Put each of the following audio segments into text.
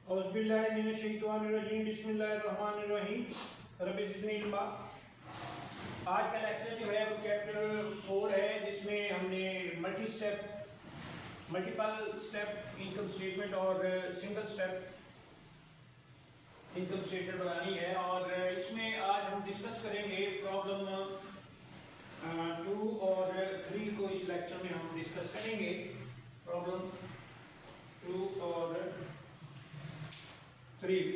औज़ुबिल्लाहिमिनश्शैतानिर्रजीम बिस्मिल्लाहिर्रहमानिर्रहीम रब्बि ज़िदनी इल्मा। आज का लेक्चर जो है वो चैप्टर 4 है, जिसमें हमने मल्टीपल स्टेप इनकम स्टेटमेंट और सिंगल स्टेप इनकम स्टेटमेंट बनानी है। और इसमें आज हम डिस्कस करेंगे प्रॉब्लम 2 और 3 को। इस लेक्चर में हम डिस्कस करेंगे प्रॉब्लम 2 और 3।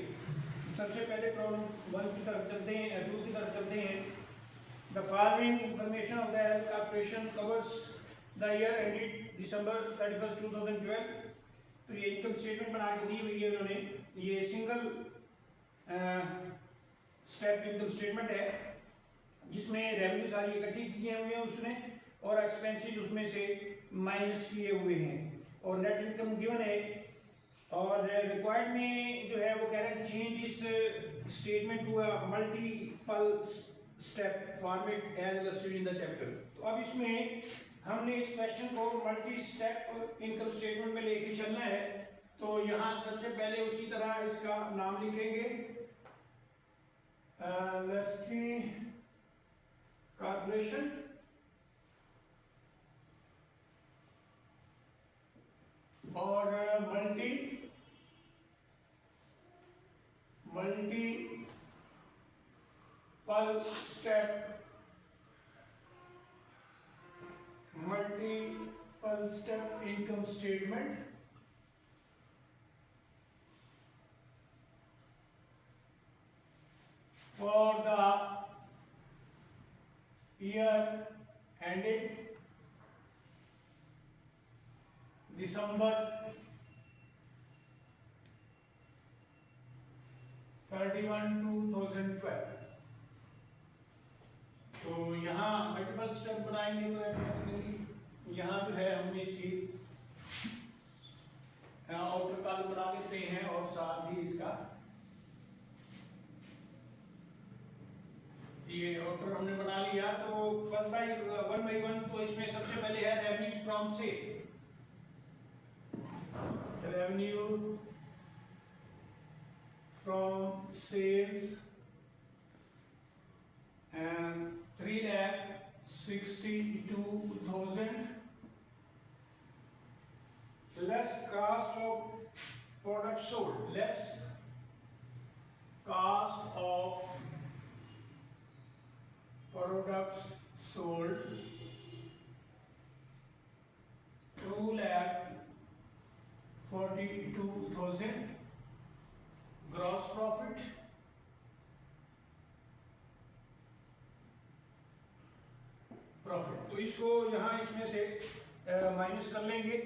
सबसे पहले प्रॉब्लम 1 की तरफ चलते हैं, 2 की तरफ चलते हैं। The following information of the health corporation covers the year ended December 31, 2012। तो ये इनकम स्टेटमेंट बना के दी हुई है उन्होंने। ये सिंगल स्टेप इनकम स्टेटमेंट है, जिसमें रेवेन्यू सारी इकट्ठी किए हुए हैं उसने, और एक्सपेंसेस उसमें से माइनस किए हुए हैं, और नेट इनकम गिवन है। और रिक्वायर्ड में जो है वो कह रहा है कि change this statement to a multiple step format as illustrated in the chapter. तो अब इसमें हमने इस क्वेश्चन को मल्टी स्टेप इनकम स्टेटमेंट में लेके चलना है। तो यहाँ सबसे पहले उसी तरह इसका नाम लिखेंगे, लस्की कॉर्पोरेशन, और multiple step income statement for the year ended December 31, 2012। तो यहाँ मल्टीपल स्टेप बनाएंगे तो यहाँ जो है हम इसकी आउटर कॉलम बना लेते हैं, और साथ ही इसका ये आउटर हमने बना लिया। तो वन बाय वन, तो इसमें सबसे पहले है revenues from sale. Revenue from sales and 3,62,000 less cost of product sold, less cost of products sold, 2,42,000 gross profit, तो इसको यहाँ इसमें से माइनस कर लेंगे।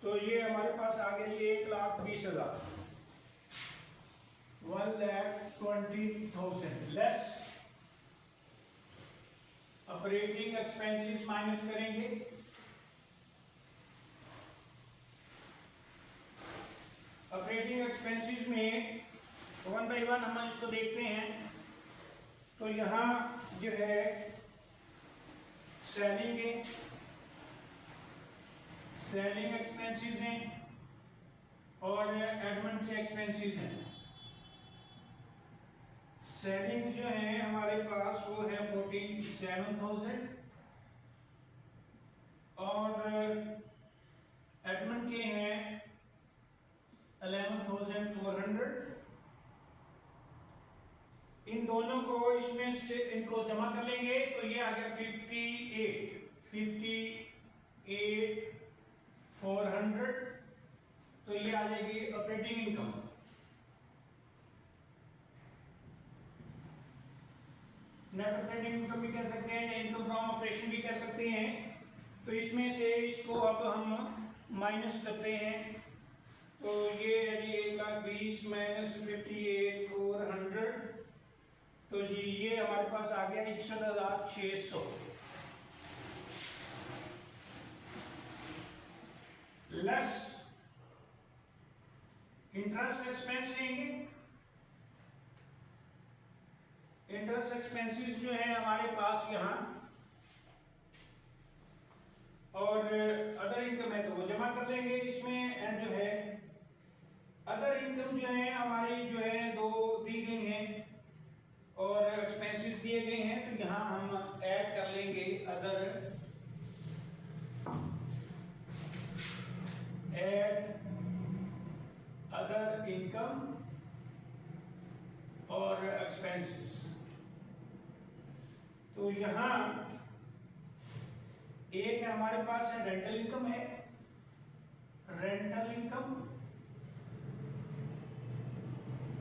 तो ये हमारे पास आ गया, ये 1,20,000, 1,20,000 लेस ऑपरेटिंग एक्सपेंसेस माइनस करेंगे। ऑपरेटिंग एक्सपेंसेस में वन बाय वन हम इसको देखते हैं। तो यहाँ जो है सेलिंग एक्सपेंसेस हैं और एडमिन के एक्सपेंसेस हैं। सेलिंग जो है हमारे पास वो है 47,000, और एडमिन के हैं 11,400। इन दोनों को इसमें से इनको जमा कर लेंगे तो ये आ गया 58,400। तो ये आ जाएगी operating income. Net operating income भी कह सकते हैं, इनकम फ्रॉम ऑपरेशन भी कह सकते हैं। तो इसमें से इसको अब हम माइनस करते हैं। तो ये है जी 1,20,000 माइनस 58,400। तो जी ये हमारे पास आ गया 61,600 लेस इंटरेस्ट एक्सपेंस लेंगे। इंटरेस्ट एक्सपेंसेस जो है हमारे पास यहाँ और अदर इनकम है तो वो जमा कर लेंगे इसमें। एंड जो है अदर इनकम जो है हमारी जो है दो दी गई हैं और एक्सपेंसेस दिए गए हैं, तो यहाँ हम ऐड कर लेंगे अदर, ऐड अदर इनकम और एक्सपेंसेस। तो यहाँ एक हमारे पास है रेंटल इनकम है, रेंटल इनकम,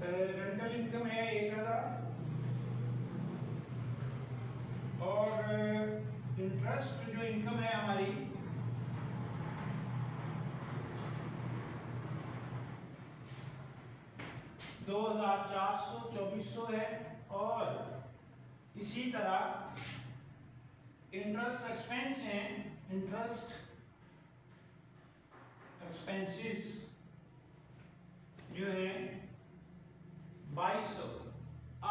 रेंटल इनकम है 1000 और इंटरेस्ट जो इनकम है हमारी 2400 2400 है। और इसी तरह इंटरेस्ट एक्सपेंस है, इंटरेस्ट एक्सपेंसेस जो है 2200।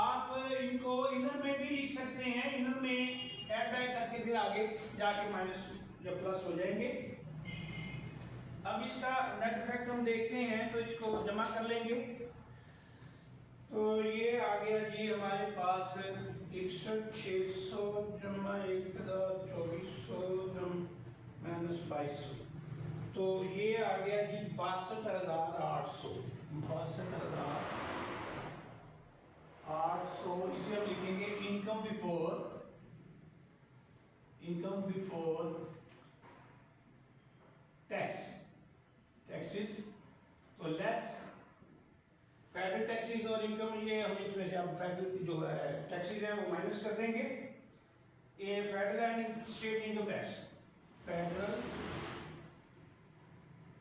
आप इनको इनर में भी लिख सकते हैं, इनर में ऐड बैक करके फिर आगे जाके माइनस या प्लस हो जाएंगे। अब इसका नेट इफेक्ट हम देखते हैं, तो इसको जमा कर लेंगे। तो ये आ गया जी हमारे पास 61,600 जमा 1,2400 माइनस 2200, तो ये आ गया जी 62,800, 62,800। इसे हम लिखेंगे इनकम बिफोर टैक्सेस, तो लेस फेडरल टैक्सेस और इनकम, ये हम इसमें से अब फेडरल जो है टैक्सेस हैं वो माइनस कर देंगे। ये federal and state income tax, federal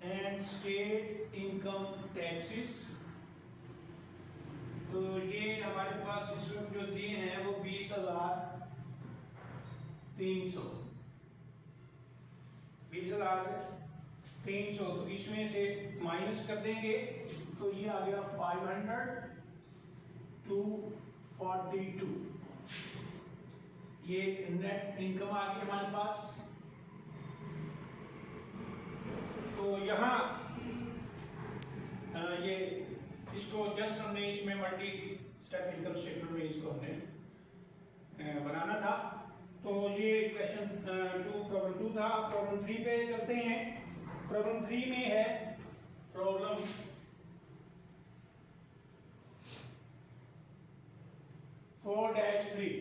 and state income taxes, तो ये हमारे पास इस वक्त जो दिए हैं वो 20,300, 20,300, तो इसमें से माइनस कर देंगे तो ये आ गया 500,242, ये नेट इनकम आ गई हमारे पास। तो यहाँ ये इसको जस्ट हमने इसमें मल्टी स्टेप इनकम स्टेटमेंट में इसको हमने बनाना था। तो ये क्वेश्चन 2 प्रॉब्लम 2 था। प्रॉब्लम 3 पे चलते हैं। प्रॉब्लम 3 में है problem 4-3।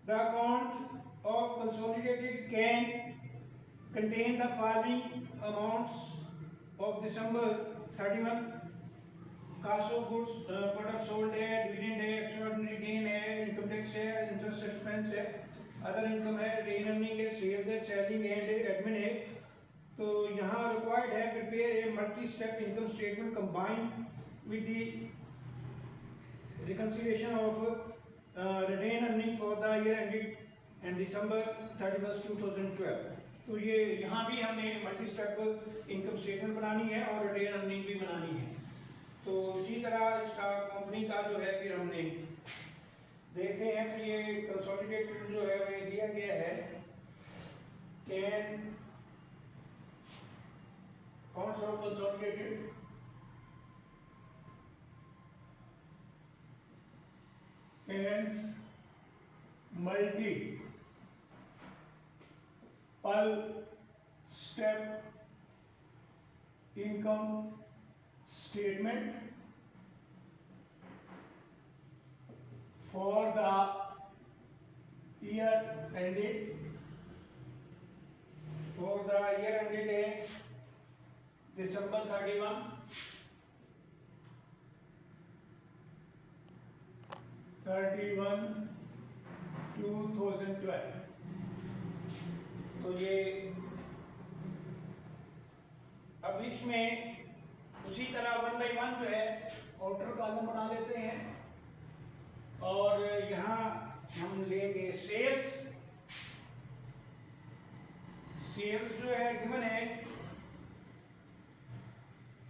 The account of consolidated can contain the following amounts of December 31: cost of goods product sold है, dividend है, extraordinary gain है, income tax है, interest expense है, other income है, retained earning है, sales है, selling and admin है। तो यहाँ required है prepare a multi-step income statement combined with the reconciliation of retained earning for the year ended and December 31st 2012। तो ये यहाँ भी हमने मल्टी स्टेप इनकम स्टेटमेंट बनानी है और रिटेन अर्निंग भी बनानी है। तो इसी तरह इसका कंपनी का जो है फिर हमने देखते हैं। तो ये कंसोलिडेटेड जो है वो दिया गया है, कैन कौन सा consolidated, cans multiple step income statement for the year ended, for the year ended है December 31, 2012। तो ये अब इसमें उसी तरह 1 by 1 जो है आउटर कॉलम बना लेते हैं और यहाँ हम लेंगे सेल्स। सेल्स जो है गिवन है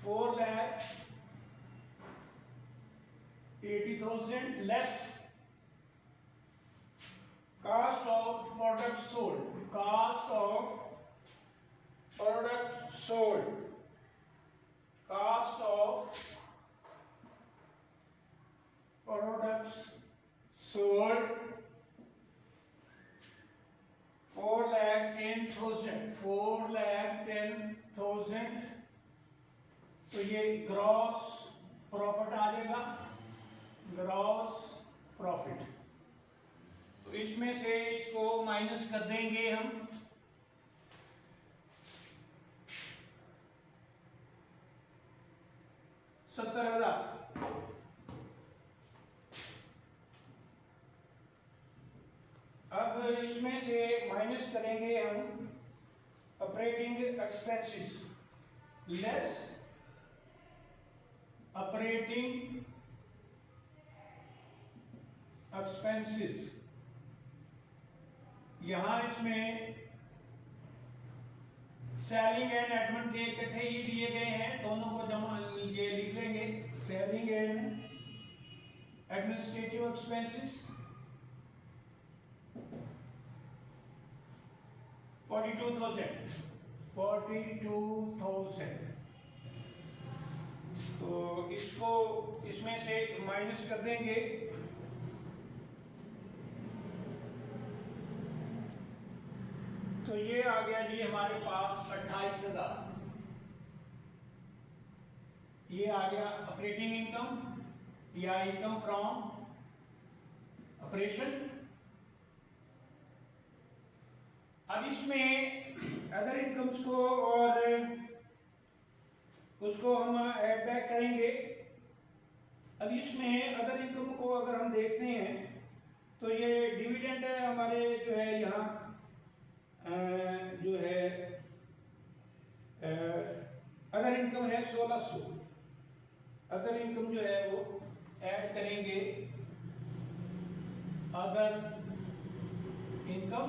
4,80,000 लेस कास्ट ऑफ ये ग्रॉस प्रॉफिट आ जाएगा, ग्रॉस प्रॉफिट। तो इसमें से इसको माइनस कर देंगे हम, $70,000। अब इसमें से माइनस करेंगे हम operating expenses less operating expenses. यहां इसमें सेलिंग एंड एडमिन के इकट्ठे ही दिए गए हैं, दोनों को जमा ये लिख लेंगे, सेलिंग एंड एडमिनिस्ट्रेटिव एक्सपेंसेस 42,000। तो इसको इसमें से माइनस कर देंगे, तो ये आ गया जी हमारे पास 28,000। ये आ गया ऑपरेटिंग इनकम या इनकम फ्रॉम ऑपरेशन। अब इसमें अदर इनकम्स को और उसको हम ऐड बैक करेंगे। अब इसमें अदर इनकम को अगर हम देखते हैं तो ये डिविडेंड हमारे जो है यहाँ जो है अदर इनकम है 1600। अदर इनकम जो है वो ऐड करेंगे, अदर इनकम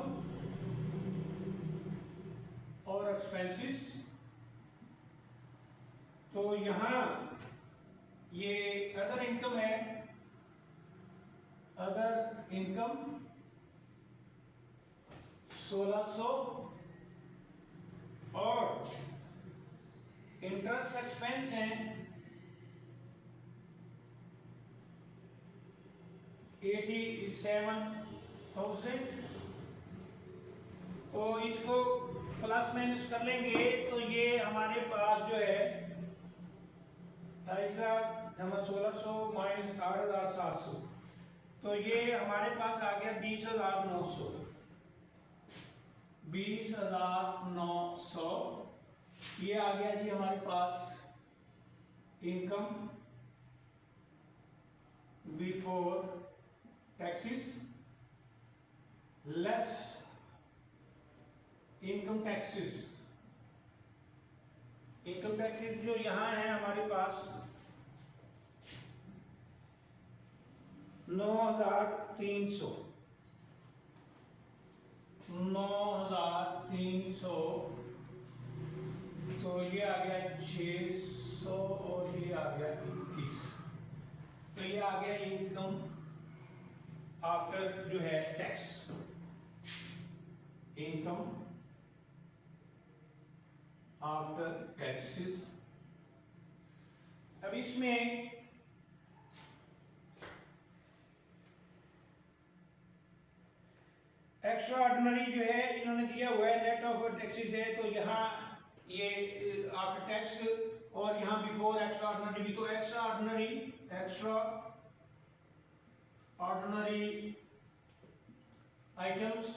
और एक्सपेंसेस। तो यहां ये अदर इनकम है, अदर इनकम 1600 और इंटरेस्ट एक्सपेंस है 87,000। तो इसको प्लस माइनस कर लेंगे तो ये हमारे पास जो है 28,000 माइनस 8,700, तो ये हमारे पास आ गया 20,900। 20,900 ये आ गया जी हमारे पास income before taxes less income taxes. Income taxes जो यहां है हमारे पास 9,300। 9,300 तो ये आ गया 600 और ये आ गया 21। तो ये आ गया इनकम आफ्टर जो है टैक्स, इनकम आफ्टर टैक्सेस। अब इसमें एक्स्ट्रा ऑर्डिनरी जो है इन्होंने दिया हुआ है नेट ऑफ टैक्सेस है, तो यहाँ ये आफ्टर टैक्स और यहाँ बिफोर एक्स्ट्रा ऑर्डिनरी भी। तो extra ordinary items,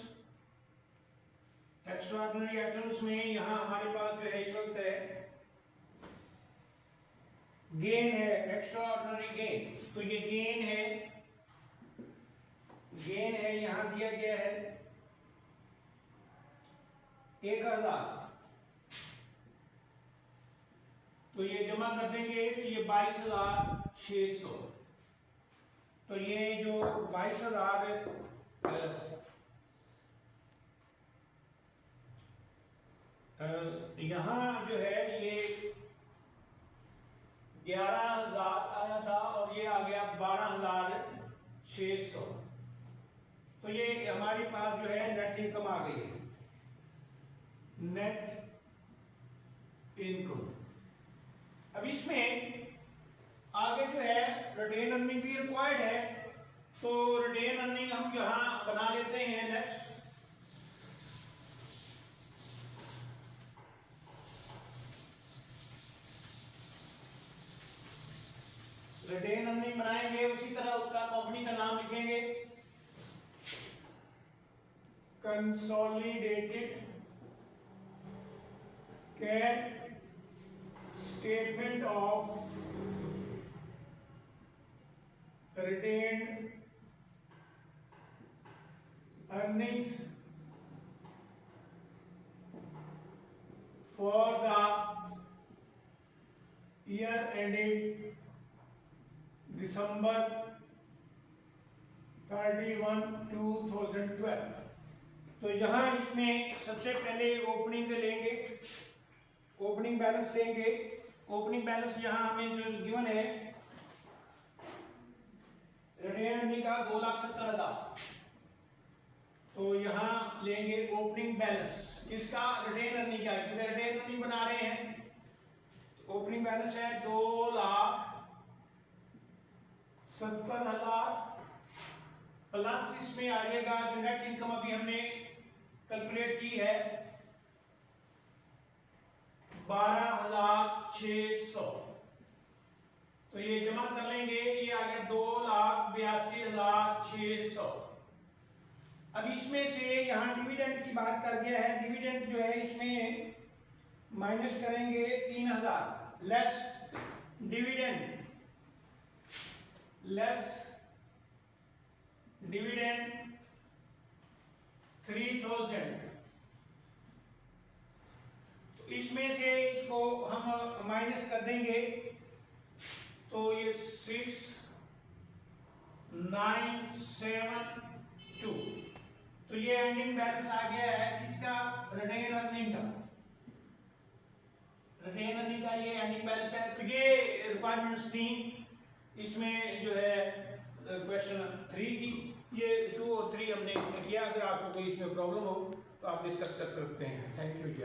extra ordinary items में यहाँ हमारे पास जो है इस वक्त है गेन है, एक्स्ट्रा ऑर्डिनरी गेन। तो ये गेन है यहां दिया गया है 1,000। तो ये जमा कर देंगे तो ये 22,600। तो ये जो 22,000 यहां जो है ये 11,000 आया था और ये आ गया 12,600। तो ये हमारे पास जो है नेट इनकम आ गई है, नेट इनकम। अब इसमें आगे जो है रिटेन अर्निंग भी रिक्वायर्ड है, तो रिटेन अर्निंग हम यहां बना लेते हैं नेक्स्ट। लेंगे consolidated cash statement of retained earnings for the year ended December 31, 2012। तो यहाँ इसमें सबसे पहले ओपनिंग लेंगे, ओपनिंग बैलेंस लेंगे। ओपनिंग बैलेंस यहाँ हमें जो गिवन है रिटेन अर्निंग का 2,70,000, तो यहाँ लेंगे ओपनिंग बैलेंस इसका रिटेन अर्निंग का, क्योंकि रिटेन अर्निंग बना रहे हैं। तो ओपनिंग बैलेंस है 2,70,000 प्लस इसमें आएगा जो नेट इनकम अभी हमने कैलकुलेट की है 12,600, तो ये जमा कर लेंगे, ये आ गया 2,82,600। अब इसमें से यहाँ डिविडेंड की बात कर गया है, डिविडेंड जो है इसमें माइनस करेंगे 3,000 लेस डिविडेंड, लेस डिविडेंड 3,000। तो इसमें से इसको हम माइनस कर देंगे, तो ये 6,972, तो ये एंडिंग बैलेंस आ गया है किसका, रिटेन अर्निंग का। रिटेन अर्निंग का ये एंडिंग बैलेंस है। तो ये रिक्वायरमेंट्स थी इसमें जो है क्वेश्चन 3 की, ये 2 और 3 हमने इसमें किया। अगर आपको कोई इसमें प्रॉब्लम हो तो आप डिस्कस कर सकते हैं। Thank you.